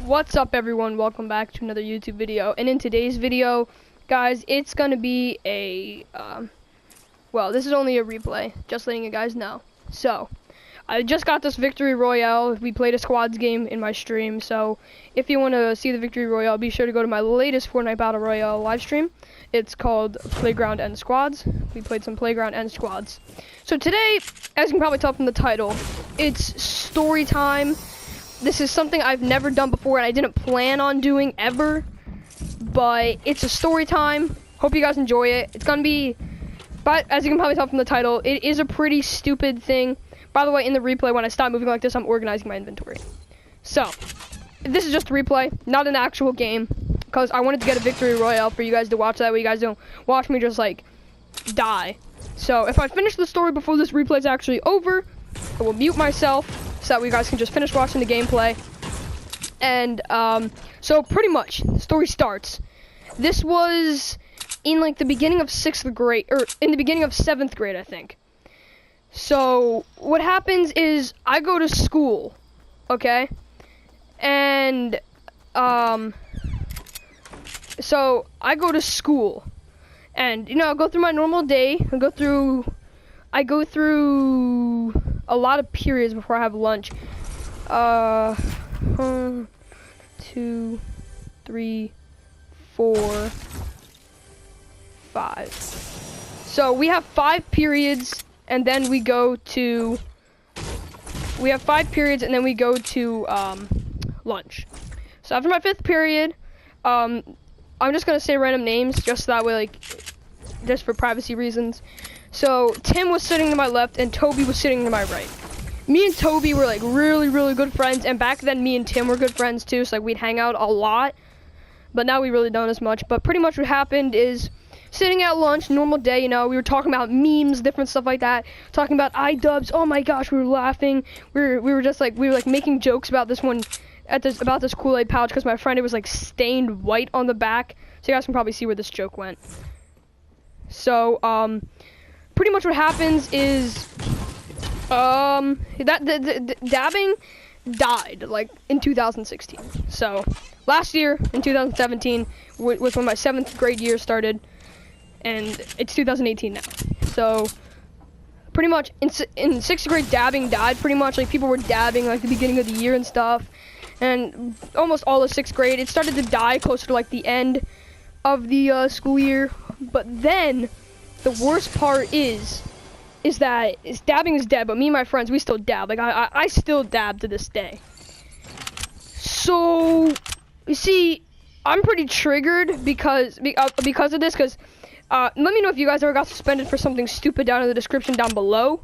What's up, everyone? Welcome back to another YouTube video. And in today's video, guys, it's gonna be a well, this is only a replay, just letting you guys know. So I just got this victory royale. We played a squads game in my stream, so if you want to see the victory royale, be sure to go to my latest Fortnite battle royale live stream. It's called Playground and Squads. We played some Playground and Squads. So today, as you can probably tell from the title, it's story time. This is something I've never done before and I didn't plan on doing ever, but it's a story time. Hope you guys enjoy it. It's gonna be, but as you can probably tell from the title, it is a pretty stupid thing. By the way, in the replay, when I stop moving like this, I'm organizing my inventory. So, this is just a replay, not an actual game, because I wanted to get a victory royale for you guys to watch. That way you guys don't watch me just like die. So if I finish the story before this replay is actually over, I will mute myself so that you guys can just finish watching the gameplay. And so pretty much the story starts. This was in like the beginning of 6th grade, or in the beginning of 7th grade, I think. So what happens is I go to school, okay? And so I go to school, and you know, I go through my normal day. I go through a lot of periods before I have lunch. 1, 2, 3, 4, 5. So we have 5 periods, and then we go to. We have 5 periods, and then we go to lunch. So after my 5th period, I'm just gonna say random names, just that way, like, just for privacy reasons. So Tim was sitting to my left, and Toby was sitting to my right. Me and Toby were like really, really good friends, and back then me and Tim were good friends too. So like we'd hang out a lot, but now we really don't as much. But pretty much what happened is, sitting at lunch, normal day, you know, we were talking about memes, different stuff like that, talking about iDubbbz. Oh my gosh, we were laughing. We were making jokes about this one, about this Kool-Aid pouch, because my friend, it was like stained white on the back. So you guys can probably see where this joke went. So pretty much what happens is the dabbing died like in 2016. So last year in 2017 was when my 7th grade year started, and it's 2018 now. So pretty much in 6th grade, dabbing died pretty much. Like people were dabbing like the beginning of the year and stuff, and almost all of 6th grade. It started to die closer to like the end of the school year. But then the worst part is that dabbing is dead, but me and my friends, we still dab. Like I still dab to this day. So you see, I'm pretty triggered because of this. Because let me know if you guys ever got suspended for something stupid down in the description down below.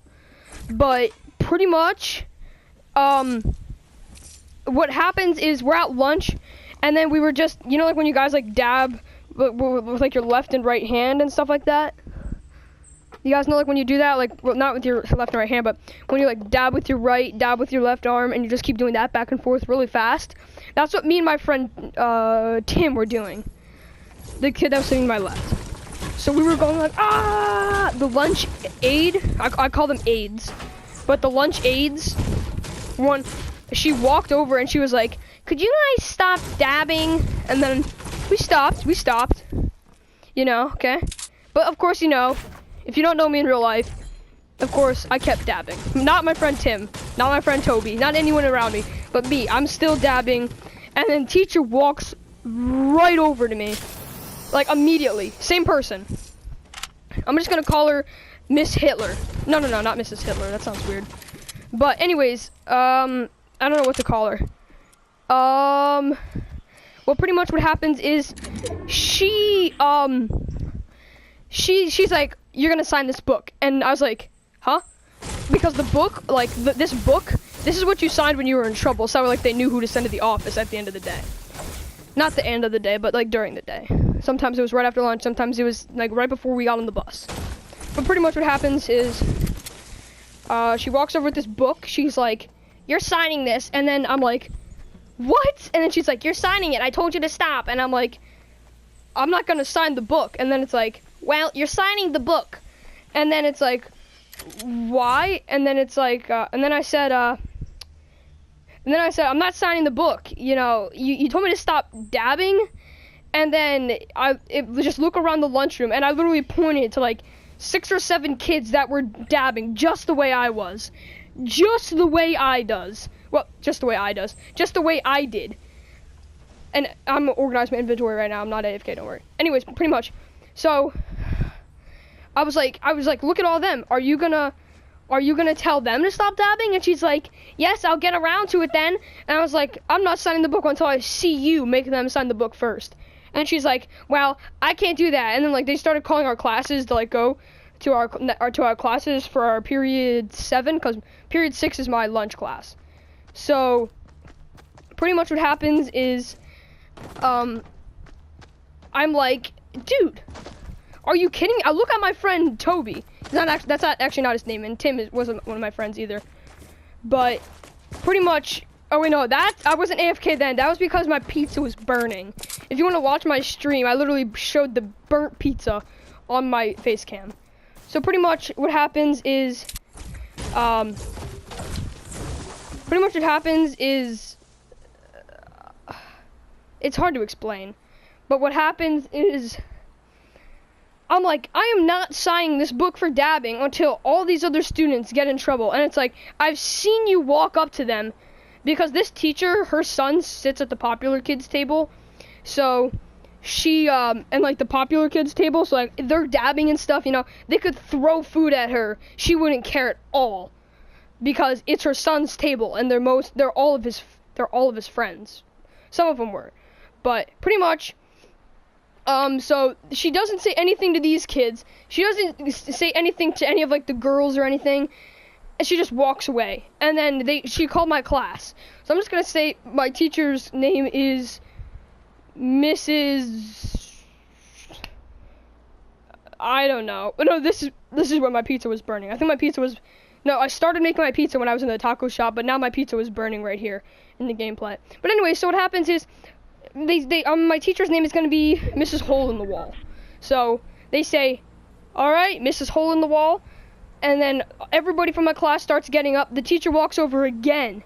But pretty much, what happens is we're at lunch, and then we were just, you know, like when you guys like dab with like your left and right hand and stuff like that. You guys know, like when you do that, like, well, not with your left and right hand, but when you like dab with your right, dab with your left arm, and you just keep doing that back and forth really fast. That's what me and my friend Tim were doing. The kid that was sitting to my left. So we were going like, ah! The lunch aide, I call them aides, but the lunch aides, one, she walked over and she was like, could you guys stop dabbing? And then we stopped, you know, okay? But of course, you know, if you don't know me in real life, of course, I kept dabbing. Not my friend Tim, not my friend Toby, not anyone around me, but me. I'm still dabbing, and then teacher walks right over to me, like immediately. Same person. I'm just gonna call her Miss Hitler. No, not Mrs. Hitler. That sounds weird. But anyways, I don't know what to call her. Well, pretty much what happens is she's like, you're gonna sign this book, and I was like, huh? Because the book, like this book, this is what you signed when you were in trouble. So like they knew who to send to the office at the end of the day. Not the end of the day, but like during the day. Sometimes it was right after lunch. Sometimes it was like right before we got on the bus. But pretty much what happens is, she walks over with this book. She's like, you're signing this, and then I'm like, what? And then she's like, you're signing it. I told you to stop. And I'm like, I'm not gonna sign the book. And then it's like, well, you're signing the book. And then it's like, why? And then it's like, and then I said, And then I said, I'm not signing the book. You know, you told me to stop dabbing. And then just look around the lunchroom, and I literally pointed to like 6 or 7 kids that were dabbing just the way I was. Just the way I does. Well, just the way I does. Just the way I did. And I'm gonna organize my inventory right now. I'm not AFK, don't worry. Anyways, pretty much. So I was like, look at all them. Are you gonna tell them to stop dabbing? And she's like, yes, I'll get around to it then. And I was like, I'm not signing the book until I see you make them sign the book first. And she's like, well, I can't do that. And then like they started calling our classes to like go to our classes for our period 7, because period 6 is my lunch class. So pretty much what happens is I'm like, dude, are you kidding me? I look at my friend Toby. That's actually not his name, and Tim wasn't one of my friends either. But pretty much, oh wait, no, I wasn't AFK then. That was because my pizza was burning. If you want to watch my stream, I literally showed the burnt pizza on my face cam. So pretty much what happens is, it's hard to explain, but what happens is, I'm like, I am not signing this book for dabbing until all these other students get in trouble. And it's like, I've seen you walk up to them, because this teacher, her son sits at the popular kids table. So she, and like the popular kids table, so like they're dabbing and stuff, you know, they could throw food at her. She wouldn't care at all, because it's her son's table, and they're all of his friends. Some of them were, but pretty much, so she doesn't say anything to these kids. She doesn't say anything to any of like the girls or anything. And she just walks away. And then she called my class. So I'm just gonna say my teacher's name is Mrs. I don't know. But no, this is where my pizza was burning. I think my pizza was, no, I started making my pizza when I was in the taco shop, but now my pizza was burning right here in the gameplay. But anyway, so what happens is, my teacher's name is gonna be Mrs. Hole in the Wall. So they say, all right, Mrs. Hole in the Wall. And then everybody from my class starts getting up. The teacher walks over again.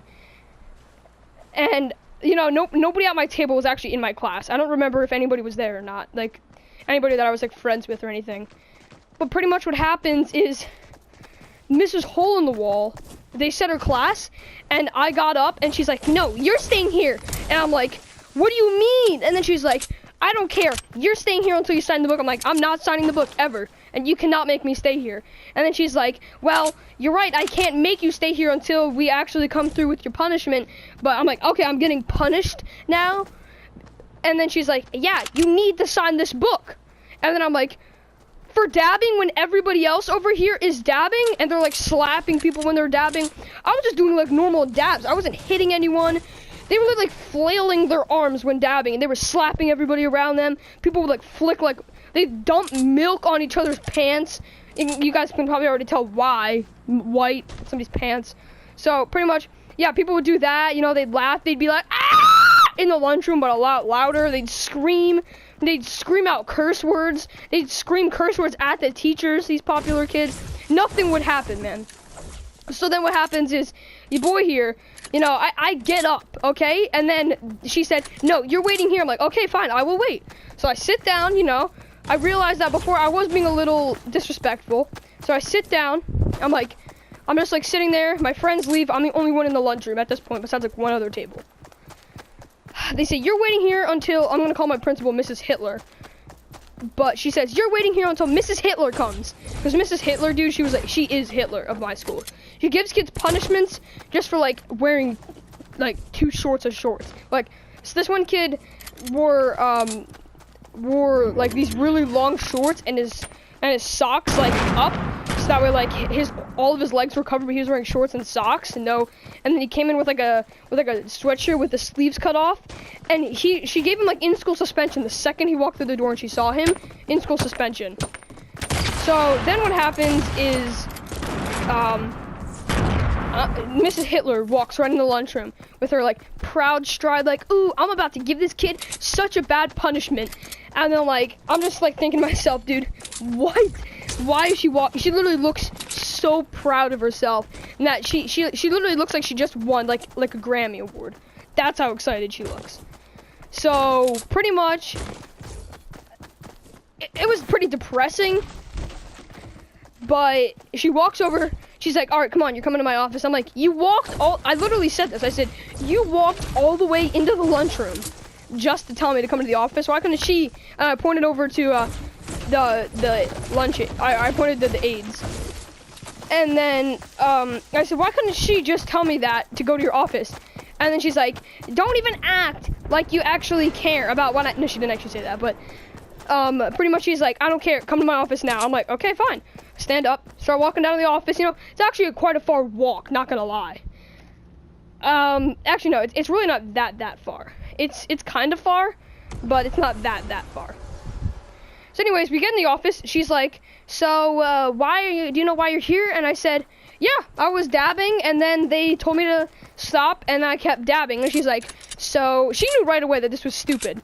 And, you know, nobody at my table was actually in my class. I don't remember if anybody was there or not. Like, anybody that I was, like, friends with or anything. But pretty much what happens is, Mrs. Hole in the Wall, they set her class, and I got up, and she's like, no, you're staying here. And I'm like, what do you mean? And then she's like, I don't care. You're staying here until you sign the book. I'm like, I'm not signing the book ever. And you cannot make me stay here. And then she's like, well, you're right. I can't make you stay here until we actually come through with your punishment. But I'm like, okay, I'm getting punished now. And then she's like, yeah, you need to sign this book. And then I'm like, for dabbing when everybody else over here is dabbing and they're like slapping people when they're dabbing. I was just doing like normal dabs. I wasn't hitting anyone. They were like flailing their arms when dabbing, and they were slapping everybody around them. People would like flick, like they dump milk on each other's pants. And you guys can probably already tell why. White, somebody's pants. So pretty much, yeah, people would do that. You know, they'd laugh. They'd be like, ah! In the lunchroom, but a lot louder. They'd scream. They'd scream out curse words. They'd scream curse words at the teachers, these popular kids. Nothing would happen, man. So then what happens is, your boy here, you know, I get up, okay? And then she said, no, you're waiting here. I'm like, okay, fine, I will wait. So I sit down, you know. I realized that before I was being a little disrespectful. So I sit down. I'm just like sitting there. My friends leave. I'm the only one in the lunchroom at this point, besides like one other table. They say, you're waiting here until, I'm going to call my principal Mrs. Hitler. But she says, you're waiting here until Mrs. Hitler comes. Because Mrs. Hitler, dude, she is Hitler of my school. She gives kids punishments just for, like, wearing, like, too short of shorts. Like, so this one kid wore, like, these really long shorts and his socks, like, up. So that way, like, all of his legs were covered, but he was wearing shorts and socks, and then he came in with, like, a sweatshirt with the sleeves cut off. And she gave him, like, in-school suspension the second he walked through the door and she saw him. In-school suspension. So then what happens is, Mrs. Hitler walks right in the lunchroom with her, like, proud stride, like, ooh, I'm about to give this kid such a bad punishment. And then, like, I'm just, like, thinking to myself, dude, what? Why is she walking? She literally looks so proud of herself, and that she literally looks like she just won like a Grammy award. That's how excited she looks. So pretty much, it was pretty depressing. But she walks over. She's like, "All right, come on, you're coming to my office." I'm like, I literally said this. I said, "You walked all the way into the lunchroom just to tell me to come to the office. Why couldn't she?" And I pointed over to the lunch. I pointed to the aides. And then I said, "Why couldn't she just tell me that to go to your office?" And then she's like, "Don't even act like you actually care about what I..." No, she didn't actually say that, but pretty much she's like, "I don't care. Come to my office now." I'm like, "Okay, fine." Stand up, start walking down to the office. You know, it's actually quite a far walk, not gonna lie. Actually, no, it's really not that far. It's kind of far, but it's not that far. So anyways, we get in the office. She's like, "So, do you know why you're here?" And I said, "Yeah, I was dabbing, and then they told me to stop, and I kept dabbing." And she's like, so she knew right away that this was stupid.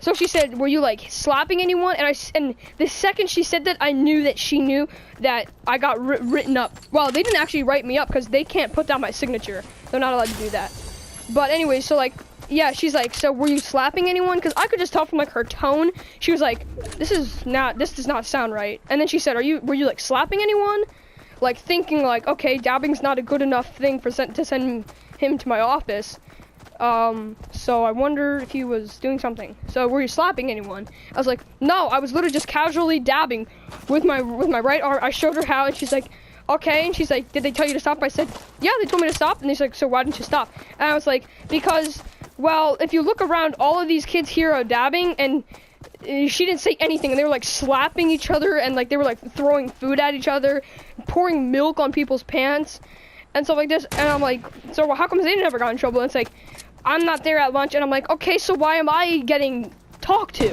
So she said, "Were you like slapping anyone?" And the second she said that, I knew that she knew that I got written up. Well, they didn't actually write me up because they can't put down my signature. They're not allowed to do that. But anyway, so like, yeah, she's like, "So were you slapping anyone?" Because I could just tell from like her tone. She was like, this does not sound right." And then she said, were you like slapping anyone? Like thinking like, okay, dabbing's not a good enough thing to send him to my office. So I wonder if he was doing something. "So were you slapping anyone?" I was like, "No, I was literally just casually dabbing with my right arm." I showed her how, and she's like, "Okay." And she's like, "Did they tell you to stop?" I said, "Yeah, they told me to stop." And she's like, "So why didn't you stop?" And I was like, "Because, well, if you look around, all of these kids here are dabbing," and she didn't say anything, and they were like slapping each other, and like they were like throwing food at each other, pouring milk on people's pants, and stuff like this. And I'm like, "So how come they never got in trouble?" And it's like, "I'm not there at lunch." And I'm like, "Okay, so why am I getting talked to?"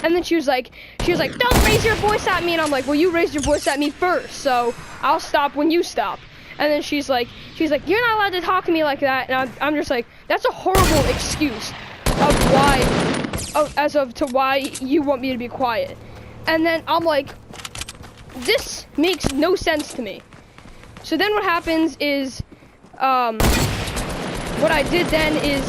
And then she was like, "Don't raise your voice at me." And I'm like, "Well, you raised your voice at me first, so I'll stop when you stop." And then she's like, "You're not allowed to talk to me like that." And I'm just like, that's a horrible excuse to why you want me to be quiet. And then I'm like, this makes no sense to me. So then what happens is, what I did then is,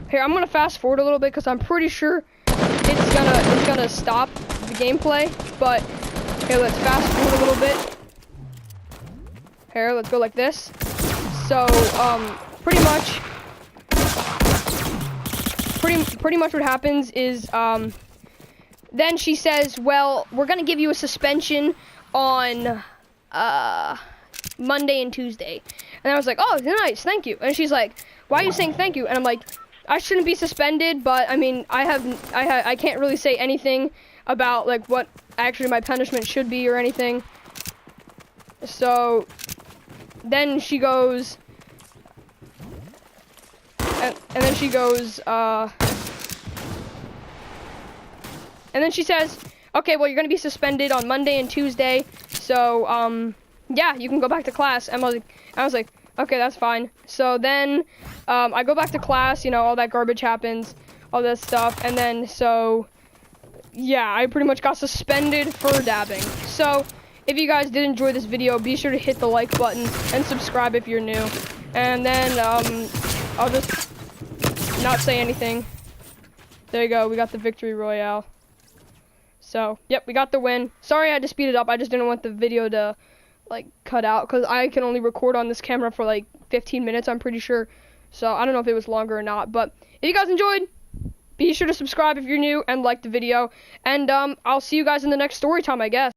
here, I'm gonna fast forward a little bit because I'm pretty sure it's gonna stop the gameplay. But here, let's fast forward a little bit. Here, let's go like this. So pretty much what happens is then she says, "Well, we're gonna give you a suspension on Monday and Tuesday." And I was like, "Oh, nice, thank you." And she's like, "Why are you saying thank you?" And I'm like, I shouldn't be suspended, but I mean, I can't really say anything about like what actually my punishment should be or anything. So then she goes, and then she goes, and then she says, "Okay, well, you're gonna be suspended on Monday and Tuesday, so yeah, you can go back to class." And I was like, "Okay, that's fine." So then I go back to class, you know, all that garbage happens, all this stuff, and then so yeah, I pretty much got suspended for dabbing. So if you guys did enjoy this video, be sure to hit the like button and subscribe if you're new. And then I'll just not say anything. There you go, we got the victory royale. So yep, we got the win. Sorry I had to speed it up. I just didn't want the video to like cut out because I can only record on this camera for like 15 minutes, I'm pretty sure. So I don't know if it was longer or not, but if you guys enjoyed, be sure to subscribe if you're new and like the video. And I'll see you guys in the next story time, I guess.